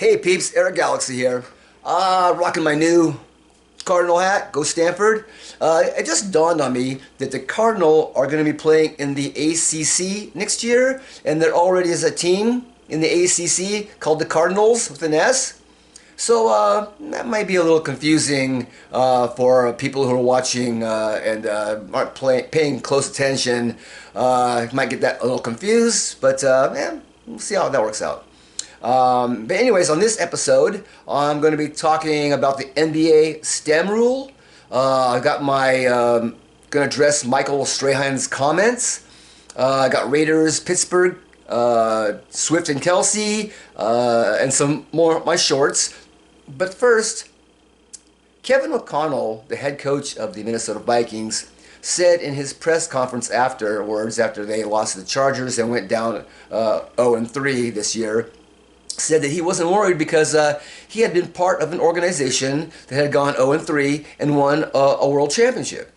Hey peeps, Erik Galaxy here. Rocking my new Cardinal hat, go Stanford. It just dawned on me that the Cardinal are going to be playing in the ACC next year, and there already is a team in the ACC called the Cardinals with an S. So that might be a little confusing for people who are watching and aren't paying close attention. Might get that a little confused, but yeah, we'll see how that works out. But anyways, on this episode, I'm going to be talking about the NBA STEM rule. I got my, going to address Michael Strahan's comments. I got Raiders, Pittsburgh, Swift and Kelsey, and some more of my shorts. But first, Kevin O'Connell, the head coach of the Minnesota Vikings, said in his press conference afterwards, after they lost to the Chargers and went down 0-3 this year, said that he wasn't worried because he had been part of an organization that had gone 0-3 and won a world championship.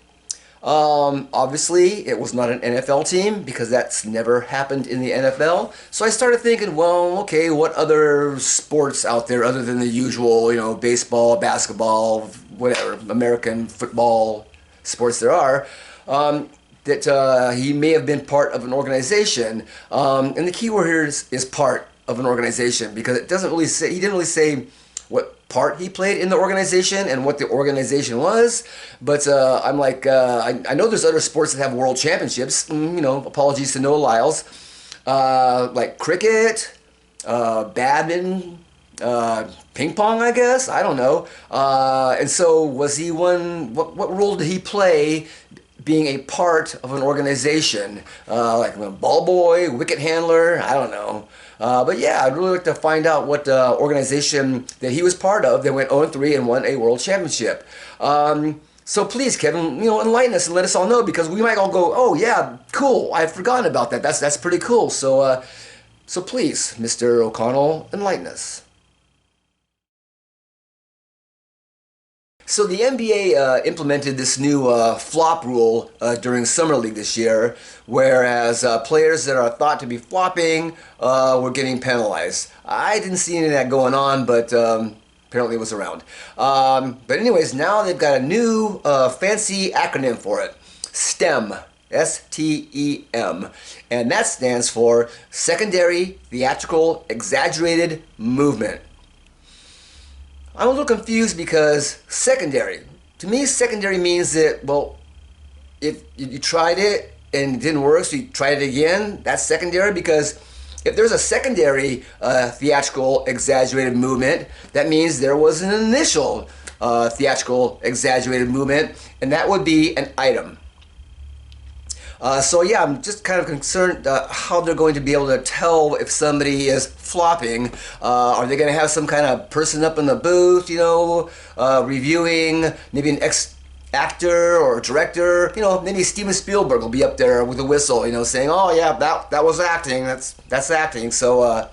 Obviously, it was not an NFL team because that's never happened in the NFL. So I started thinking, well, okay, what other sports out there other than the usual, baseball, basketball, whatever, American football sports there are, that he may have been part of an organization. And the key word here is part of an organization, because it doesn't really say, he didn't really say what part he played in the organization and what the organization was, but I'm like, I know there's other sports that have world championships, apologies to Noah Lyles, like cricket, badminton, ping pong, I guess, I don't know, and so was he what role did he play being a part of an organization, like a ball boy, wicket handler, I don't know. But yeah, I'd really like to find out what organization that he was part of that went 0-3 and won a world championship. So please, Kevin, enlighten us and let us all know, because we might all go, oh yeah, cool, I've forgotten about that. That's pretty cool. So please, Mr. O'Connell, enlighten us. So the NBA implemented this new flop rule during Summer League this year, whereas players that are thought to be flopping were getting penalized. I didn't see any of that going on, but apparently it was around. But anyways, now they've got a new fancy acronym for it, STEM. S-T-E-M. And that stands for Secondary Theatrical Exaggerated Movement. I'm a little confused because secondary, to me, secondary means that, well, if you tried it and it didn't work, so you tried it again, that's secondary, because if there's a secondary theatrical exaggerated movement, that means there was an initial theatrical exaggerated movement, and that would be an item. So yeah, I'm just kind of concerned how they're going to be able to tell if somebody is flopping. Are they going to have some kind of person up in the booth, reviewing, maybe an ex-actor or director, maybe Steven Spielberg will be up there with a whistle, saying, oh yeah, that was acting, that's acting. So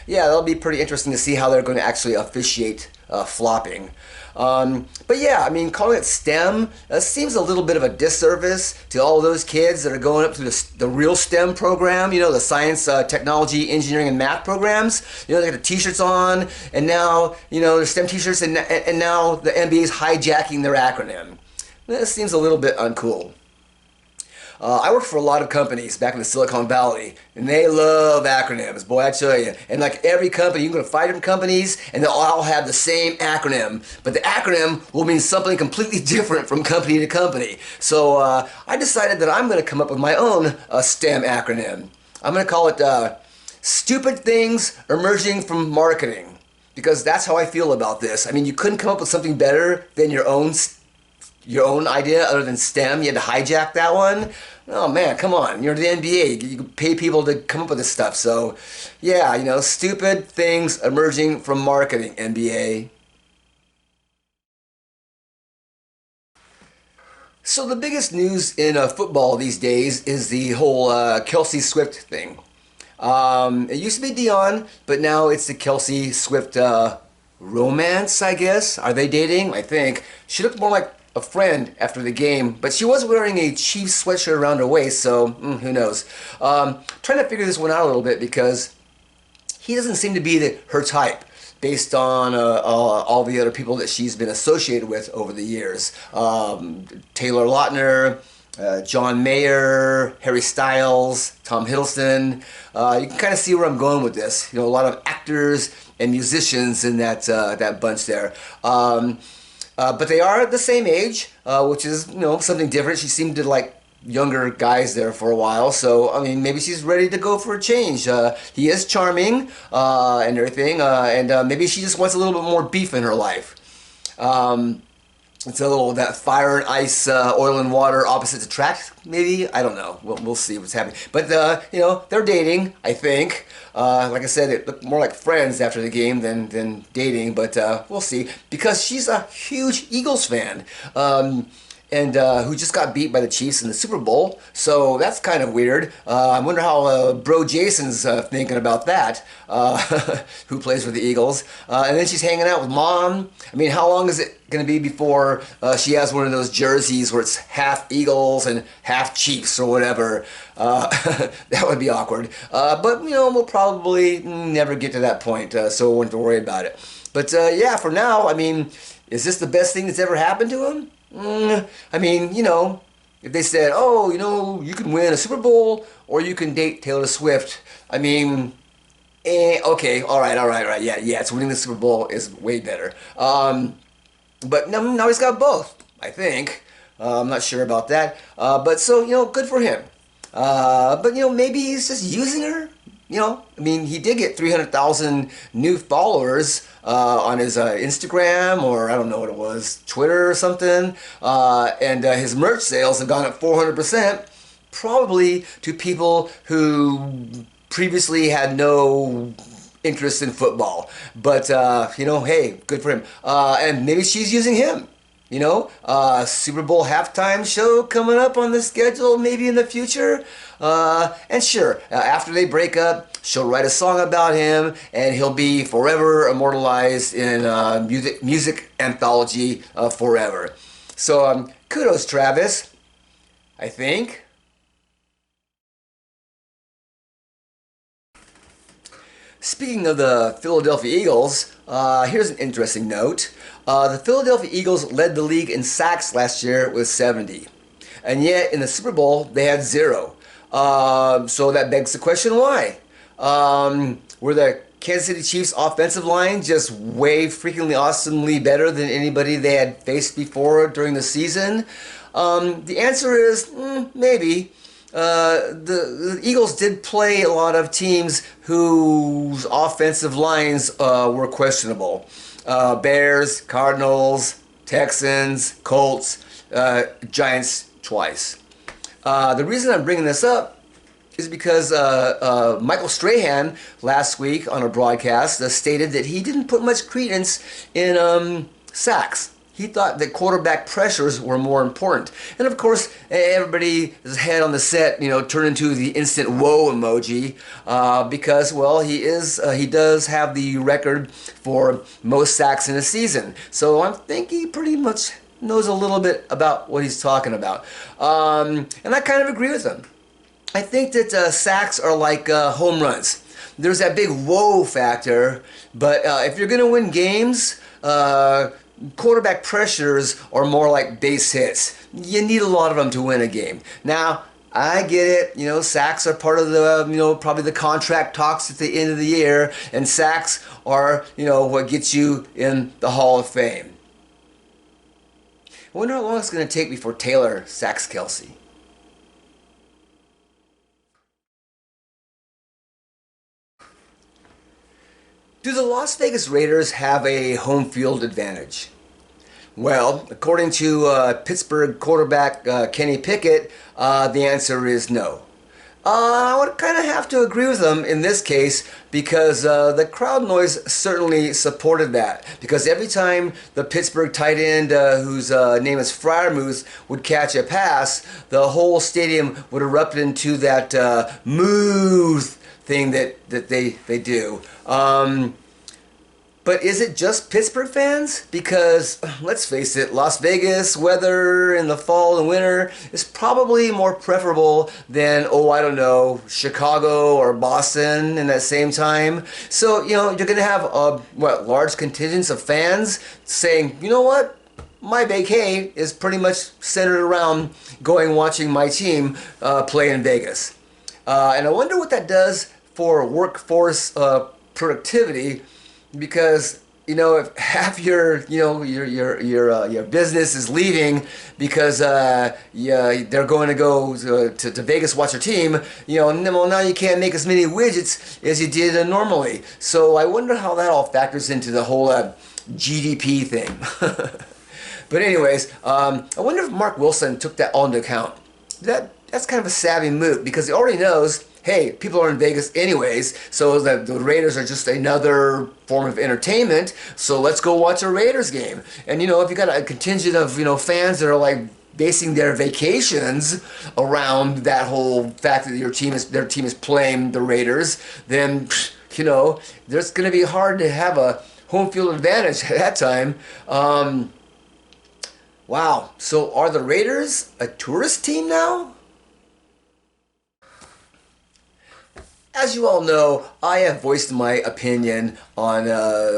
yeah, that'll be pretty interesting to see how they're going to actually officiate flopping. But yeah, I mean, calling it STEM seems a little bit of a disservice to all those kids that are going up through the real STEM program, the science, technology, engineering, and math programs. They got the t-shirts on, and now, their STEM t-shirts, and now the NBA is hijacking their acronym. This seems a little bit uncool. I worked for a lot of companies back in the Silicon Valley, and they love acronyms, boy, I tell you. And like every company, you can go to 5 different companies, and they'll all have the same acronym. But the acronym will mean something completely different from company to company. So I decided that I'm going to come up with my own STEM acronym. I'm going to call it Stupid Things Emerging from Marketing, because that's how I feel about this. I mean, you couldn't come up with something better than your own idea other than STEM. You had to hijack that one. Oh man, come on, you're the NBA, you pay people to come up with this stuff. So yeah, stupid things emerging from marketing, NBA. So the biggest news in football these days is the whole Kelsey Swift thing. It used to be Dion, but now it's the Kelsey Swift romance, I guess. Are they dating? I think. She looked more like a friend after the game, but she was wearing a Chiefs sweatshirt around her waist, so who knows. Trying to figure this one out a little bit, because he doesn't seem to be her type based on all the other people that she's been associated with over the years. Taylor Lautner, John Mayer, Harry Styles, Tom Hiddleston. You can kind of see where I'm going with this. You know, a lot of actors and musicians in that bunch there. But they are the same age, which is, you know, something different. She seemed to like younger guys there for a while, so I mean, maybe she's ready to go for a change. He is charming and everything, and maybe she just wants a little bit more beef in her life. It's a little that fire and ice, oil and water, opposites attract. Maybe, I don't know. We'll see what's happening. But you know, they're dating. I think. Like I said, it looked more like friends after the game than dating. But we'll see, because she's a huge Eagles fan. And who just got beat by the Chiefs in the Super Bowl. So that's kind of weird. I wonder how bro Jason's thinking about that, who plays for the Eagles. And then she's hanging out with mom. I mean, how long is it going to be before she has one of those jerseys where it's half Eagles and half Chiefs or whatever? That would be awkward. But, you know, we'll probably never get to that point, so we won't have to worry about it. But, yeah, for now, I mean, is this the best thing that's ever happened to him? I mean, you know, if they said, oh, you know, you can win a Super Bowl or you can date Taylor Swift, I mean, okay, all right, yeah, it's winning the Super Bowl is way better. But now he's got both, I think. I'm not sure about that. But so, you know, good for him. But, you know, maybe he's just using her. You know, I mean, he did get 300,000 new followers on his Instagram, or I don't know what it was, Twitter or something. And his merch sales have gone up 400%, probably to people who previously had no interest in football. But, you know, hey, good for him. And maybe she's using him. You know, Super Bowl halftime show coming up on the schedule maybe in the future. And sure, after they break up, she'll write a song about him and he'll be forever immortalized in music anthology forever. So kudos, Travis, I think. Speaking of the Philadelphia Eagles, here's an interesting note. The Philadelphia Eagles led the league in sacks last year with 70. And yet in the Super Bowl, they had 0. So that begs the question, why? Were the Kansas City Chiefs offensive line just way freakingly awesomely better than anybody they had faced before during the season? The answer is maybe. The Eagles did play a lot of teams whose offensive lines were questionable. Bears, Cardinals, Texans, Colts, Giants twice. The reason I'm bringing this up is because Michael Strahan last week on a broadcast stated that he didn't put much credence in sacks. He thought that quarterback pressures were more important. And of course, everybody's head on the set, you know, turned into the instant whoa emoji because, well, he does have the record for most sacks in a season. So I think he pretty much knows a little bit about what he's talking about. And I kind of agree with him. I think that sacks are like home runs. There's that big whoa factor, but if you're going to win games, quarterback pressures are more like base hits. You need a lot of them to win a game. Now, I get it. You know, sacks are part of the, you know, probably the contract talks at the end of the year, and sacks are, you know, what gets you in the Hall of Fame. I wonder how long it's going to take before Taylor sacks Kelsey. Do the Las Vegas Raiders have a home field advantage? Well, according to Pittsburgh quarterback Kenny Pickett, the answer is no. I would kind of have to agree with them in this case because the crowd noise certainly supported that. Because every time the Pittsburgh tight end, whose name is Freiermuth, would catch a pass, the whole stadium would erupt into that moo thing that they do. But is it just Pittsburgh fans? Because, let's face it, Las Vegas weather in the fall and winter is probably more preferable than, oh, I don't know, Chicago or Boston in that same time. So, you know, you're going to have, large contingents of fans saying, you know what? My vacay is pretty much centered around going watching my team play in Vegas. And I wonder what that does for workforce productivity. Because, you know, if half your business is leaving because they're going to go to Vegas watch their team, you know, well, now you can't make as many widgets as you did normally. So I wonder how that all factors into the whole GDP thing. But anyways, I wonder if Mark Wilson took that all into account. That's kind of a savvy move because he already knows, hey, people are in Vegas anyways, so the Raiders are just another form of entertainment, so let's go watch a Raiders game. And, you know, if you got a contingent of, you know, fans that are like basing their vacations around that whole fact that their team is playing the Raiders, then, you know, there's going to be hard to have a home field advantage at that time. Wow, so are the Raiders a tourist team now? As you all know, I have voiced my opinion on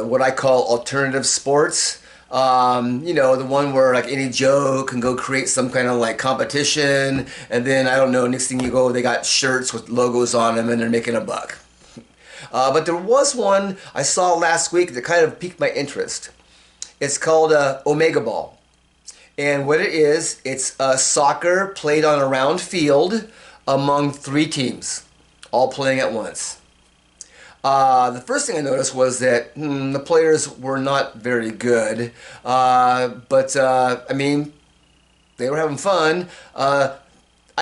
what I call alternative sports. You know, the one where like any Joe can go create some kind of like competition, and then I don't know, next thing you go, they got shirts with logos on them and they're making a buck. But there was one I saw last week that kind of piqued my interest. It's called Omega Ball. And what it is, it's soccer played on a round field among 3 teams, all playing at once. The first thing I noticed was that the players were not very good, but I mean, they were having fun. I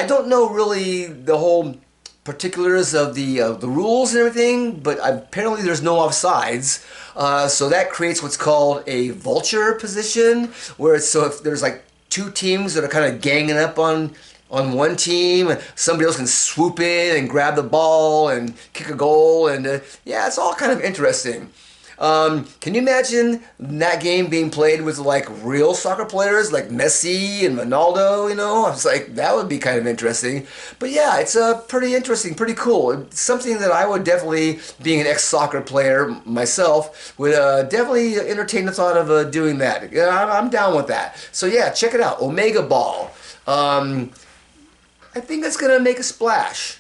don't know really the whole particulars of the rules and everything, but apparently there's no offsides. So that creates what's called a vulture position, where it's, so if there's like 2 teams that are kind of ganging up on one team, somebody else can swoop in and grab the ball and kick a goal, and yeah, it's all kind of interesting. Can you imagine that game being played with like real soccer players like Messi and Ronaldo, you know? I was like, that would be kind of interesting. But yeah, it's pretty interesting, pretty cool. It's something that I would definitely, being an ex-soccer player myself, would definitely entertain the thought of doing that. Yeah, I'm down with that. So yeah, check it out, Omega Ball. I think that's going to make a splash.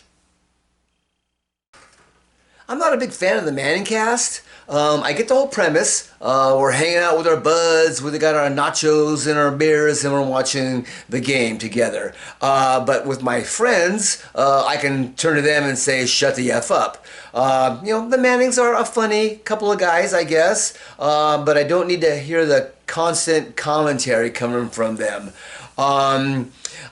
I'm not a big fan of the Manning cast. I get the whole premise. We're hanging out with our buds, we got our nachos and our beers, and we're watching the game together. But with my friends, I can turn to them and say, shut the F up. You know, the Mannings are a funny couple of guys, I guess, but I don't need to hear the constant commentary coming from them.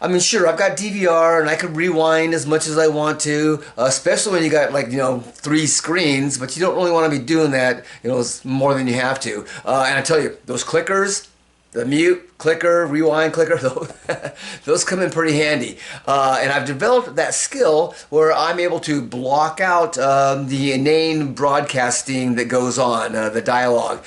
I mean, sure, I've got DVR and I can rewind as much as I want to, especially when you got, like, you know, 3 screens, but you don't really want to be doing that, you know, more than you have to. And I tell you, those clickers, the mute, clicker, rewind, clicker, those come in pretty handy. And I've developed that skill where I'm able to block out the inane broadcasting that goes on, the dialogue.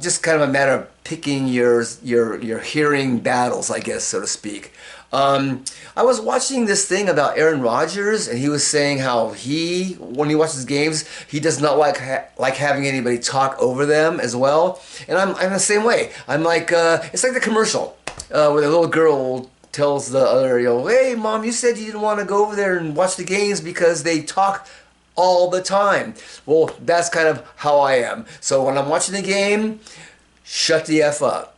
Just kind of a matter of picking your hearing battles, I guess, so to speak. I was watching this thing about Aaron Rodgers, and he was saying how when he watches games, he does not like having anybody talk over them as well. And I'm the same way. I'm like, it's like the commercial where the little girl tells the other, you know, hey, Mom, you said you didn't want to go over there and watch the games because they talk all the time. Well, that's kind of how I am. So when I'm watching the game, shut the F up.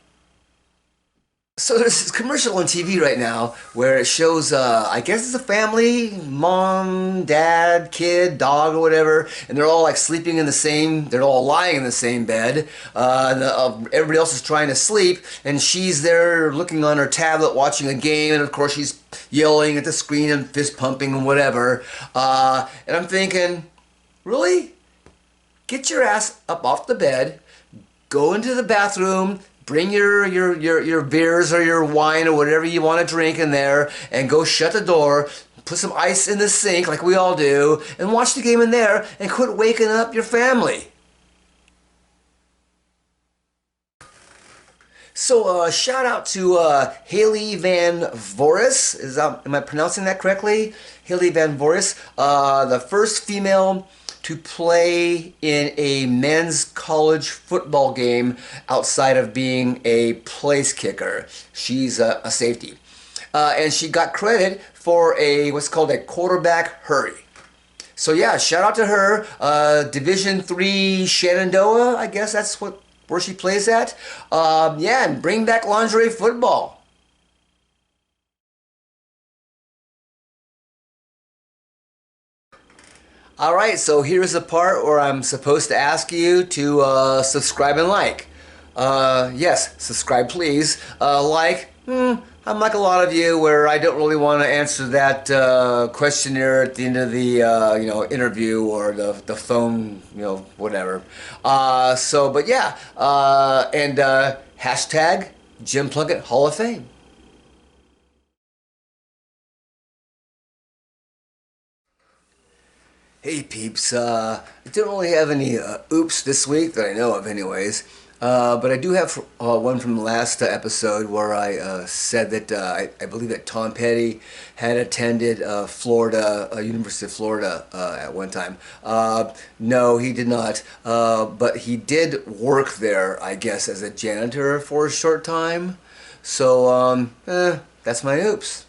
So there's this commercial on TV right now where it shows, I guess it's a family, mom, dad, kid, dog, or whatever, and they're all like sleeping in the same, they're all lying in the same bed. Everybody else is trying to sleep, and she's there looking on her tablet watching a game, and of course she's yelling at the screen and fist pumping and whatever. And I'm thinking, really? Get your ass up off the bed, go into the bathroom, bring your beers or your wine or whatever you want to drink in there, and go shut the door, put some ice in the sink like we all do, and watch the game in there, and quit waking up your family. So shout out to Haley Van Voris. Am I pronouncing that correctly? Haley Van Voris, the first female to play in a men's college football game outside of being a place kicker. She's a safety. And she got credit for what's called a quarterback hurry. So yeah, shout out to her. Division III Shenandoah, I guess that's where she plays at. Yeah, and bring back lingerie football. All right, so here's the part where I'm supposed to ask you to subscribe and like. Yes, subscribe please. I'm like a lot of you where I don't really want to answer that questionnaire at the end of the interview or the phone, whatever. But yeah, and hashtag Jim Plunkett Hall of Fame. Hey peeps, I don't really have any oops this week that I know of anyways, but I do have one from the last episode where I said that I believe that Tom Petty had attended University of Florida at one time. No, he did not, but he did work there, I guess, as a janitor for a short time, so that's my oops.